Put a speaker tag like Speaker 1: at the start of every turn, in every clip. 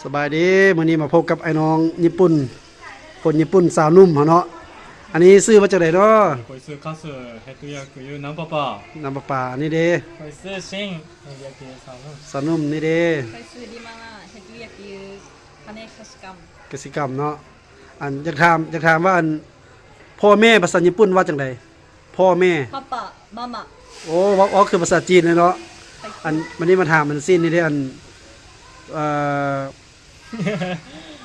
Speaker 1: สบายดีมื้อนี้มาพบกับไอ้น้องญี่ปุ่นคนญี่ปุ่นสาวนุ่มเนาะอันนี้ซื้อมาจากไหนเนาะ
Speaker 2: こいつカスヘッドヤクユナンパパ
Speaker 1: น้ำประปาอันนี้เด้
Speaker 2: こいつシンヘッドヤクユサム
Speaker 1: สาวนุ่มนี่เด้
Speaker 3: ไปซื้อดีมาล่ะเฮ็ดเรียกยือคเนคชกรรม
Speaker 1: กสิกรรมเนาะอันอยากถามว่าอันพ่อแม่ภาษาญี่ปุ่นว่าจังไดพ่อแม่
Speaker 3: パパママ
Speaker 1: โอ้ว่าคือภาษาจีนเลยเนาะอันวันนี้มาถามมันสิ้นนี่เด้อันเอ่อ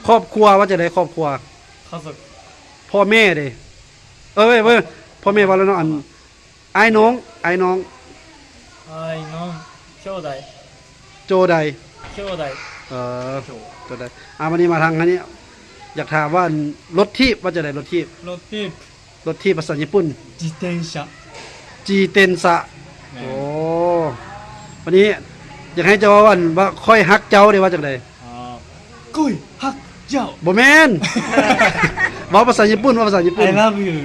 Speaker 1: ครอบครัวว่าจังไดครอบครัว
Speaker 2: 家族
Speaker 1: พ่อแม่เด้เว้ยพ่อแม่ว่าแล้วเนาะอันไอ้น้อง
Speaker 2: はいの兄弟
Speaker 1: โจใด
Speaker 2: 兄弟
Speaker 1: เออตัวใดวันนี้มาทางอันนี้อยากถามว่าอันรถทีบว่าจะได้รถทีบ
Speaker 2: ロテープ
Speaker 1: รถทีบภาษาญี่ปุ่น
Speaker 2: 自転車
Speaker 1: จีเตนสะโอ้วันนี้อยากให้เจ้าว่าอันว่าค่อยฮักเจ้าได้ว่าจังได
Speaker 2: あー来いはっじゃ
Speaker 1: บ่แม่น เว้าภาษาญี่ปุ่นว่าภาษาญี่ปุ่น
Speaker 2: I love you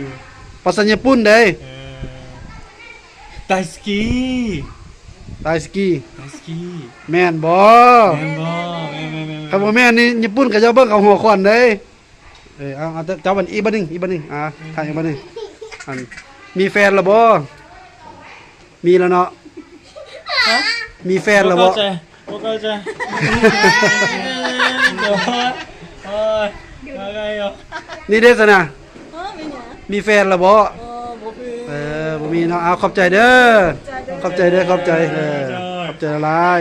Speaker 1: ภาษาญี่ปุ่นเด้
Speaker 2: 大好き
Speaker 1: ไดสกี
Speaker 2: 大好き
Speaker 1: แม่นบ่
Speaker 2: メンバーメンメンメンメン
Speaker 1: ครับบ่แม่นนี่ญี่ปุ่นก็จะเบิ่งเอาหัวควันเด้เอาเจ้าบันอีกบัดนึงถ่ายอีกบัดนึงอันมีแฟนแล้วบ่มีแล้วเนาะมีแฟนแล้วบ่
Speaker 2: お母ちゃんお母ちゃんおい長いよ
Speaker 1: นี่เด้อซะนะ
Speaker 3: อ๋อเป็นหยัง
Speaker 1: มีแฟนแล้วบ่
Speaker 3: อ๋อบ่คือ
Speaker 1: บ่มีเนาะเอาขอบใจเด้อขอบใจหลาย